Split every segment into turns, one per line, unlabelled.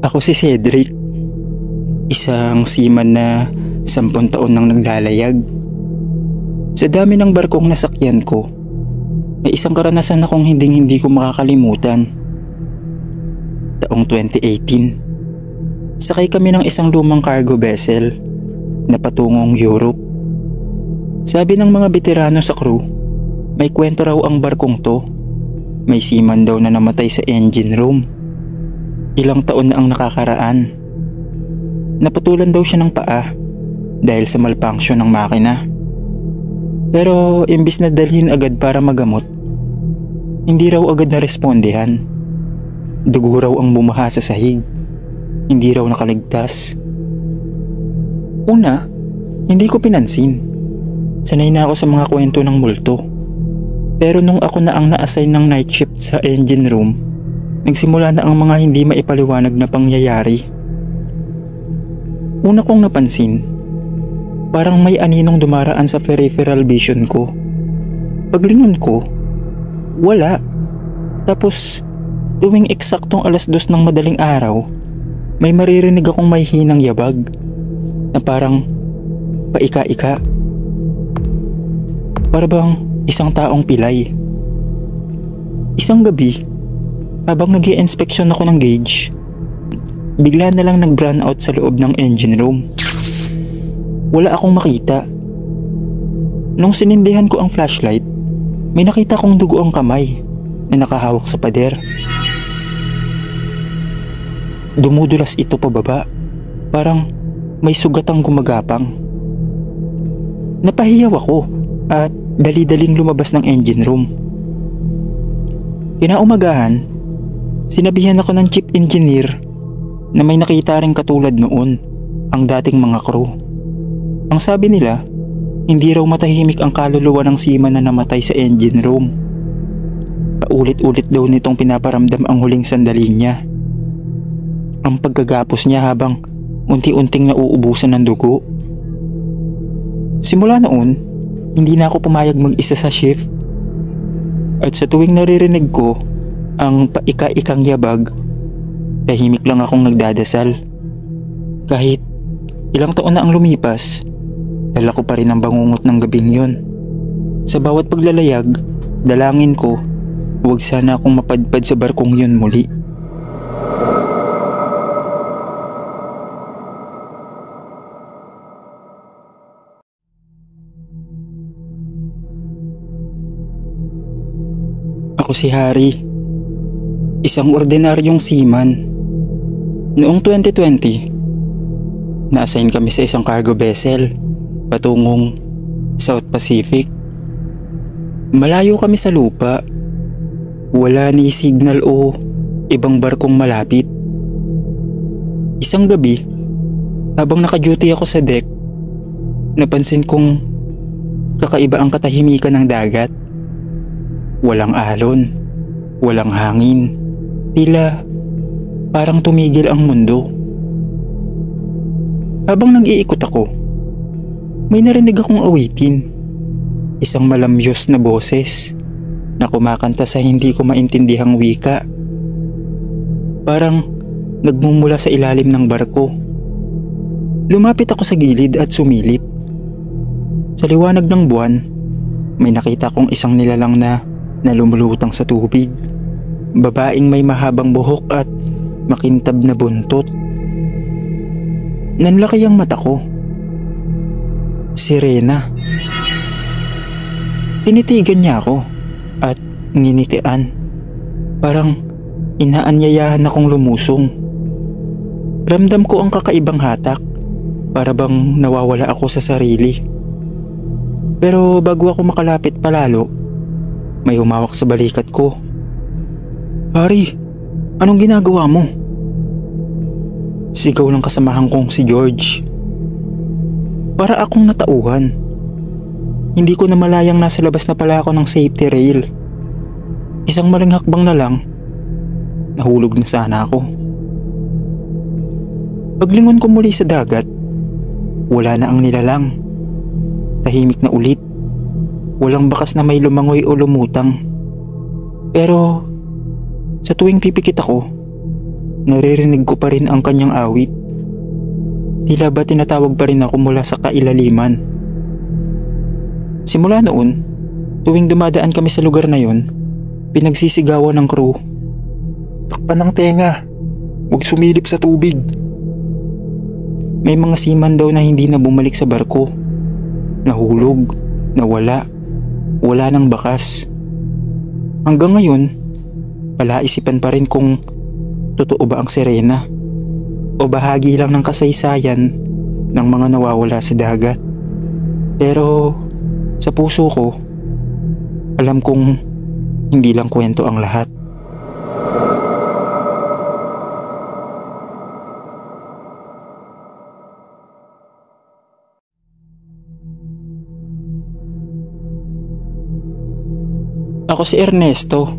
Ako si Cedric, isang seaman na 10 taon nang naglalayag. Sa dami ng barkong nasakyan ko, may isang karanasan akong hindi ko makakalimutan. Taong 2018, sakay kami ng isang lumang cargo vessel na patungong Europe. Sabi ng mga veterano sa crew, may kwento raw ang barkong to. May seaman daw na namatay sa engine room. Ilang taon na ang nakakaraan. Napatulan daw siya ng paa dahil sa malfunction ng makina. Pero imbis na dalhin agad para magamot, hindi raw agad na respondehan. Dugo raw ang bumaha sa sahig. Hindi raw nakaligtas. Una, hindi ko pinansin. Sanay na ako sa mga kwento ng multo. Pero nung ako na ang na-assign ng night shift sa engine room, nagsimula na ang mga hindi maipaliwanag na pangyayari. Una kong napansin, parang may aninong dumaraan sa peripheral vision ko. Paglingon ko, wala. Tapos, tuwing eksaktong 2:00 ng madaling araw, may maririnig akong may hinang yabag na parang paika-ika. Para bang isang taong pilay. Isang gabi, habang nag-i-inspeksyon ako ng gauge, bigla na lang nag-brown out sa loob ng engine room. Wala akong makita. Nung sinindihan ko ang flashlight, may nakita kong dugo ang kamay na nakahawak sa pader. Dumudulas ito pababa, parang may sugatang gumagapang. Napahiyaw ako at dali-daling lumabas ng engine room. Kinaumagahan, sinabihan ako ng chief engineer na may nakita rin katulad noon ang dating mga crew. Ang sabi nila, hindi raw matahimik ang kaluluwa ng seaman na namatay sa engine room. Paulit-ulit daw nitong pinaparamdam ang huling sandali niya. Ang pagkagapos niya habang unti-unting nauubusan ng dugo. Simula noon, hindi na ako pumayag mag-isa sa shift. At sa tuwing naririnig ko ang paika-ikang yabag, tahimik lang akong nagdadasal. Kahit ilang taon na ang lumipas, dala ko pa rin ang bangungot ng gabing yon. Sa bawat paglalayag, dalangin ko, huwag sana akong mapadpad sa barkong yon muli. Ako si Harry, isang ordinaryong seaman. Noong 2020, na-assign kami sa isang cargo vessel patungong South Pacific. Malayo kami sa lupa. Wala ni signal o ibang barkong malapit. Isang gabi, habang naka-duty ako sa deck, napansin kong kakaiba ang katahimikan ng dagat. Walang alon, walang hangin, tila parang tumigil ang mundo. Habang nag-iikot ako, may narinig akong awitin. Isang malamyos na boses na kumakanta sa hindi ko maintindihang wika. Parang nagmumula sa ilalim ng barko. Lumapit ako sa gilid at sumilip. Sa liwanag ng buwan, may nakita kong isang nilalang na lumulutang sa tubig. Babaeng may mahabang buhok at makintab na buntot. Nanlaki ang mata ko. Si Rena. Tinitigan niya ako at nginitian. Parang inaanyayahan akong lumusong. Ramdam ko ang kakaibang hatak, para bang nawawala ako sa sarili. Pero bago ako makalapit palalo, may humawak sa balikat ko. Harry, anong ginagawa mo? Sigaw ng kasamahan kong si George. Para akong natauhan. Hindi ko na malayang nasa labas na pala ako ng safety rail. Isang maling hakbang na lang, nahulog na sana ako. Paglingon ko muli sa dagat, wala na ang nilalang. Tahimik na ulit. Walang bakas na may lumangoy o lumutang. Pero sa tuwing pipikit ako, naririnig ko pa rin ang kanyang awit. Tila ba tinatawag pa rin ako mula sa kailaliman. Simula noon, tuwing dumadaan kami sa lugar na yon, pinagsisigawan ng crew.
Takpan ng tenga, huwag sumilip sa tubig.
May mga seaman daw na hindi na bumalik sa barko. Nahulog, nawala, wala nang bakas. Hanggang ngayon, palaisipan pa rin kung totoo ba ang sirena o bahagi lang ng kasaysayan ng mga nawawala sa dagat. Pero sa puso ko, alam kong hindi lang kwento ang lahat. Ako si Ernesto,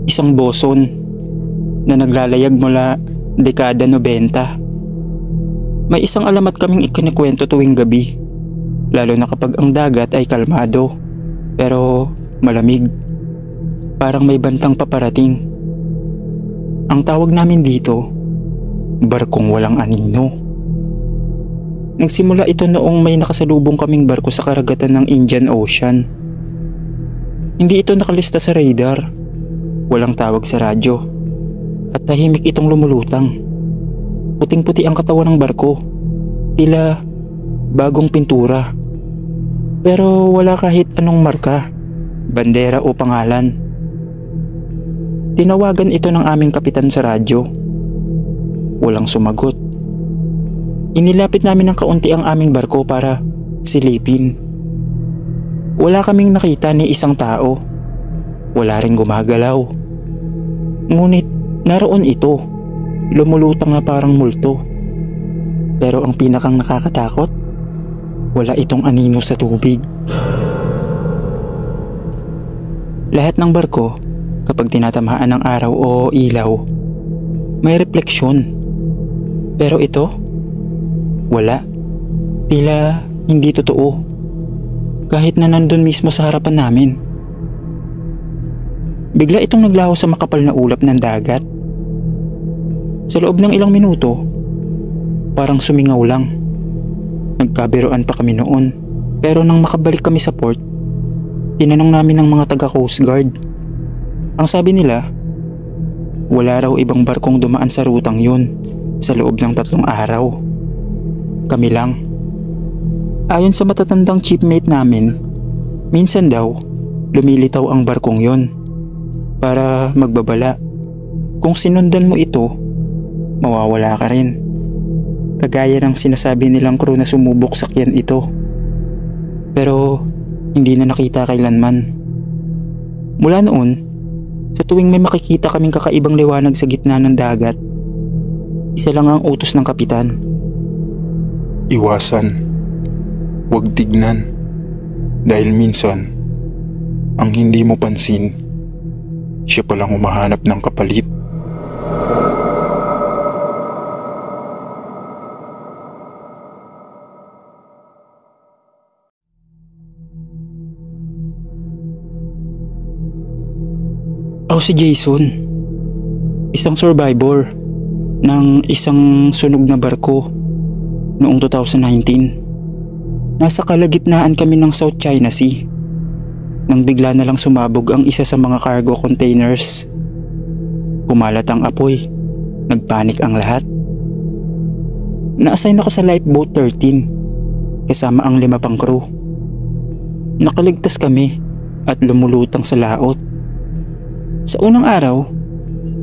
isang boson na naglalayag mula dekada 90. May isang alamat kaming ikinikwento tuwing gabi, lalo na kapag ang dagat ay kalmado pero malamig, parang may bantang paparating. Ang tawag namin dito, barkong walang anino. Nagsimula ito noong may nakasalubong kaming barko sa karagatan ng Indian Ocean. Hindi ito nakalista sa radar, walang tawag sa radyo, at tahimik itong lumulutang. Puting-puti ang katawan ng barko, tila bagong pintura. Pero wala kahit anong marka, bandera o pangalan. Tinawagan ito ng aming kapitan sa radyo. Walang sumagot. Inilapit namin ng kaunti ang aming barko para silipin. Wala kaming nakita ni isang tao. Wala ring gumagalaw. Ngunit naroon ito, lumulutang na parang multo. Pero ang pinakang nakakatakot, wala itong anino sa tubig. Lahat ng barko, kapag tinatamaan ng araw o ilaw, may refleksyon. Pero ito, wala. Tila hindi totoo. Kahit na nandun mismo sa harapan namin. Bigla itong naglaho sa makapal na ulap ng dagat. Sa loob ng ilang minuto, parang sumingaw lang. Nagkabiruan pa kami noon. Pero nang makabalik kami sa port, tinanong namin ng mga taga Coast Guard. Ang sabi nila, wala raw ibang barkong dumaan sa rutang yun sa loob ng 3 araw. Kami lang. Ayon sa matatandang shipmate namin, minsan daw lumilitaw ang barkong yon para magbabala. Kung sinundan mo ito, mawawala ka rin. Kagaya ng sinasabi nilang crew na sumubok sakyan ito. Pero hindi na nakita kailanman. Mula noon, sa tuwing may makikita kaming kakaibang liwanag sa gitna ng dagat, isa lang ang utos ng kapitan.
Iwasan. Huwag tignan. Dahil minsan, ang hindi mo pansin, siya palang humahanap ng kapalit.
Ako si Jason, isang survivor ng isang sunog na barko noong 2019. Nasa kalagitnaan kami ng South China Sea nang bigla na lang sumabog ang isa sa mga cargo containers. Kumalat ang apoy, nagpanik ang lahat. Na-assign ako sa Lifeboat 13 kasama ang 5 pang crew. Nakaligtas kami at lumulutang sa laot. Sa unang araw,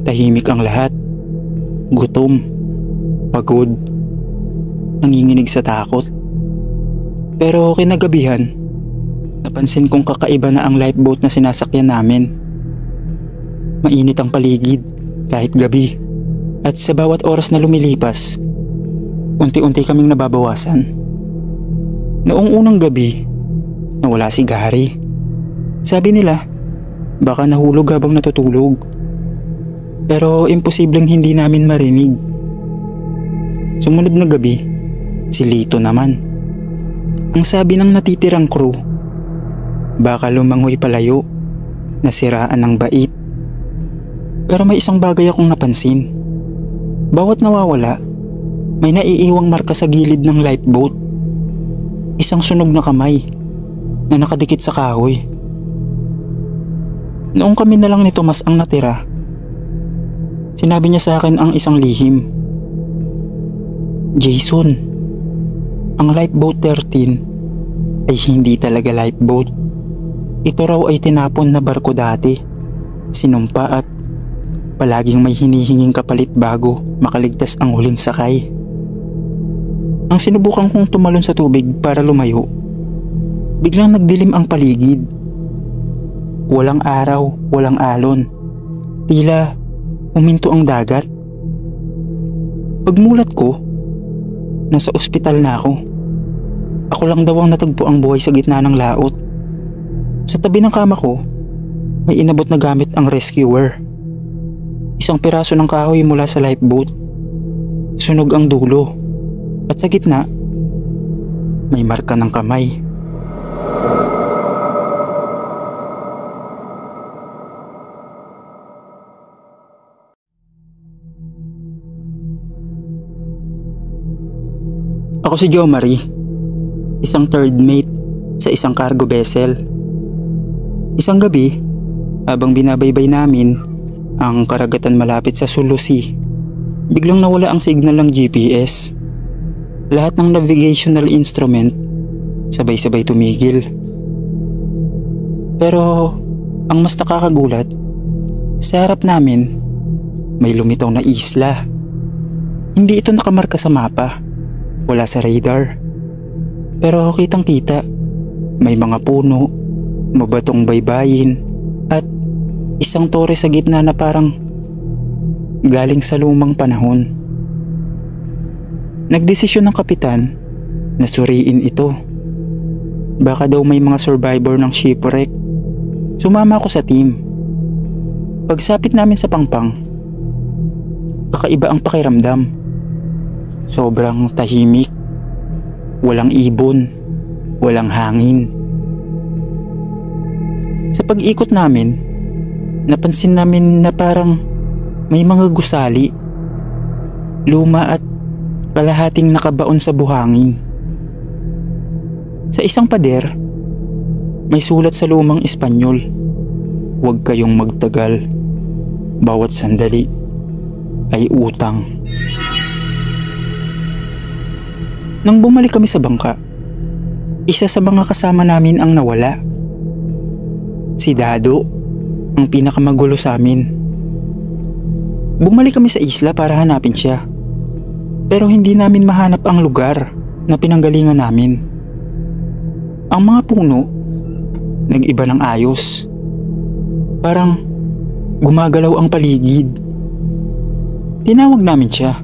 tahimik ang lahat. Gutom, pagod, nanginginig sa takot. Pero kinagabihan, napansin kong kakaiba na ang lifeboat na sinasakyan namin. Mainit ang paligid kahit gabi, at sa bawat oras na lumilipas, unti-unti kaming nababawasan. Noong unang gabi, nawala si Gary. Sabi nila, baka nahulog habang natutulog. Pero imposibleng hindi namin marinig. Sumunod na gabi, si Lito naman. Ang sabi ng natitirang crew, baka lumangoy palayo, nasiraan ng bait. Pero may isang bagay akong napansin. Bawat nawawala, may naiiwang marka sa gilid ng lifeboat. Isang sunog na kamay na nakadikit sa kahoy. Noong kami na lang ni Tomas ang natira, sinabi niya sa akin ang isang lihim. Jason, ang lifeboat 13 ay hindi talaga lifeboat. Ito raw ay tinapon na barko dati, sinumpa at palaging may hinihinging kapalit bago makaligtas ang huling sakay. Ang sinubukan kong tumalon sa tubig para lumayo, biglang nagdilim ang paligid. Walang araw, walang alon. Tila huminto ang dagat. Pagmulat ko, nasa ospital na ako. Ako lang daw ang natagpo ang buhay sa gitna ng laot. Sa tabi ng kama ko, may inabot na gamit ang rescuer. Isang piraso ng kahoy mula sa lifeboat. Sunog ang dulo. At sa gitna, may marka ng kamay. Ako si Jo Marie, isang third mate sa isang cargo vessel. Isang gabi, habang binabaybay namin ang karagatan malapit sa Sulu Sea, biglang nawala ang signal ng GPS. Lahat ng navigational instrument sabay-sabay tumigil. Pero ang mas nakakagulat, sa harap namin may lumitaw na isla. Hindi ito nakamarka sa mapa, wala sa radar. Pero kitang kita, may mga puno, mabatong baybayin at isang tore sa gitna na parang galing sa lumang panahon. Nagdesisyon ng kapitan na suriin ito. Baka daw may mga survivor ng shipwreck. Sumama ako sa team. Pagsapit namin sa pangpang, kakaiba ang pakiramdam. Sobrang tahimik. Walang ibon. Walang hangin. Sa pag-ikot namin, napansin namin na parang may mga gusali. Luma at kalahating nakabaon sa buhangin. Sa isang pader, may sulat sa lumang Espanyol. Huwag kayong magtagal. Bawat sandali ay utang. Nang bumalik kami sa bangka, isa sa mga kasama namin ang nawala. Si Dado, ang pinakamagulo sa amin. Bumalik kami sa isla para hanapin siya. Pero hindi namin mahanap ang lugar na pinanggalingan namin. Ang mga puno, nag-iba ng ayos. Parang gumagalaw ang paligid. Tinawag namin siya.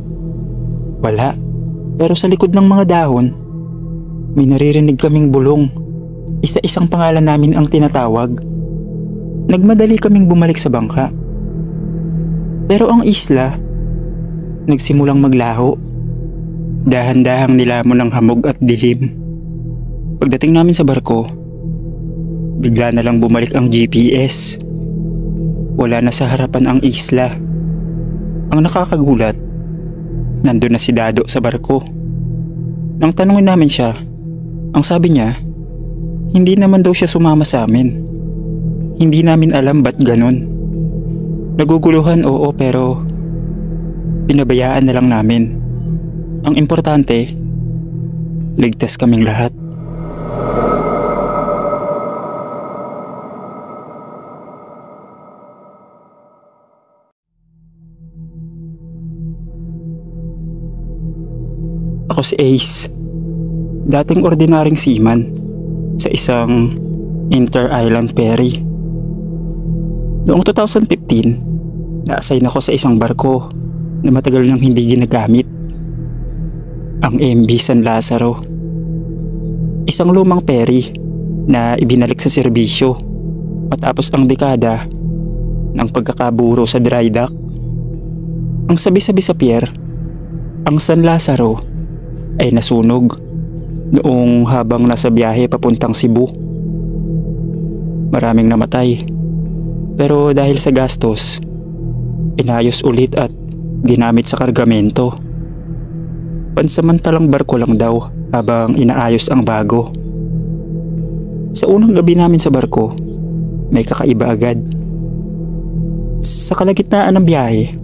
Wala. Pero sa likod ng mga dahon, may naririnig kaming bulong. Isa-isang pangalan namin ang tinatawag. Nagmadali kaming bumalik sa bangka. Pero ang isla, nagsimulang maglaho. Dahan-dahang nilamon ng hamog at dilim. Pagdating namin sa barko, bigla na lang bumalik ang GPS. Wala na sa harapan ang isla. Ang nakakagulat, nandun na si Dado sa barko. Nang tanungin namin siya, ang sabi niya, hindi naman daw siya sumama sa amin. Hindi namin alam ba't ganon. Naguguluhan, oo, pero pinabayaan na lang namin. Ang importante, ligtas kaming lahat. Ako si Ace, dating ordinaryong seaman sa isang inter-island ferry. Noong 2015, na-assign ako sa isang barko na matagal nang hindi ginagamit. Ang MV San Lazaro. Isang lumang ferry na ibinalik sa serbisyo matapos ang dekada ng pagkakaburo sa dry dock. Ang sabi-sabi sa pier, ang San Lazaro ay nasunog noong habang nasa biyahe papuntang Cebu. Maraming namatay, pero dahil sa gastos, inayos ulit at ginamit sa kargamento. Pansamantalang barko lang daw habang inaayos ang bago. Sa unang gabi namin sa barko, may kakaiba agad. Sa kalagitnaan ng biyahe,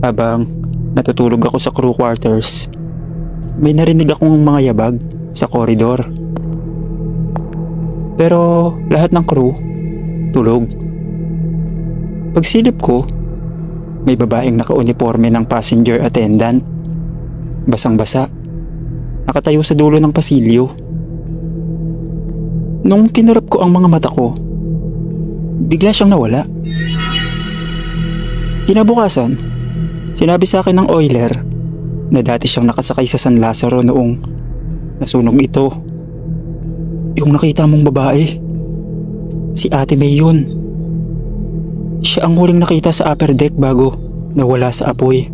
habang natutulog ako sa crew quarters, may narinig akong mga yabag sa koridor. Pero lahat ng crew tulog. Pagsilip ko, may babaeng nakauniforme ng passenger attendant. Basang-basa, nakatayo sa dulo ng pasilyo. Nung kinurap ko ang mga mata ko, bigla siyang nawala. Kinabukasan, sinabi sa akin ng oiler na dati siyang nakasakay sa San Lazaro noong nasunog ito. Yung nakita mong babae, si Ate May yun. Siya ang huling nakita sa upper deck bago nawala sa apoy.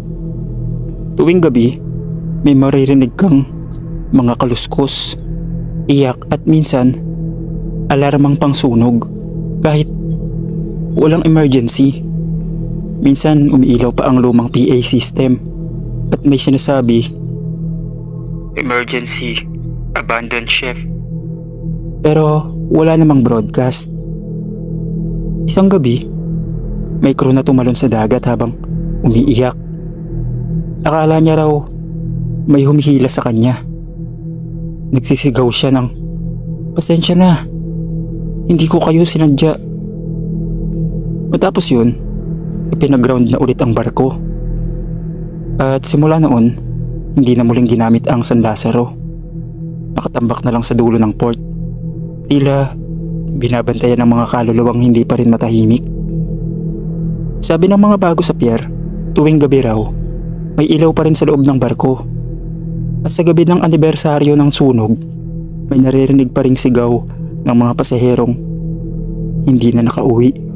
Tuwing gabi, may maririnig kang mga kaluskos, iyak at minsan alarmang pangsunog kahit walang emergency. Minsan umiilaw pa ang lumang PA system at may sinasabi, "Emergency, abandoned ship." Pero wala namang broadcast. Isang gabi, may crew na tumalon sa dagat habang umiiyak. Akala niya raw may humihila sa kanya. Nagsisigaw siya ng, "Pasensya na, hindi ko kayo sinadya." Matapos yun, ipinag-ground na ulit ang barko. At simula noon, hindi na muling ginamit ang San Lazaro. Nakatambak na lang sa dulo ng port. Tila binabantayan ng mga kaluluwang hindi pa rin matahimik. Sabi ng mga bago sa pier, tuwing gabi raw, may ilaw pa rin sa loob ng barko. At sa gabi ng anibersaryo ng sunog, may naririnig pa ring sigaw ng mga pasaherong hindi na nakauwi.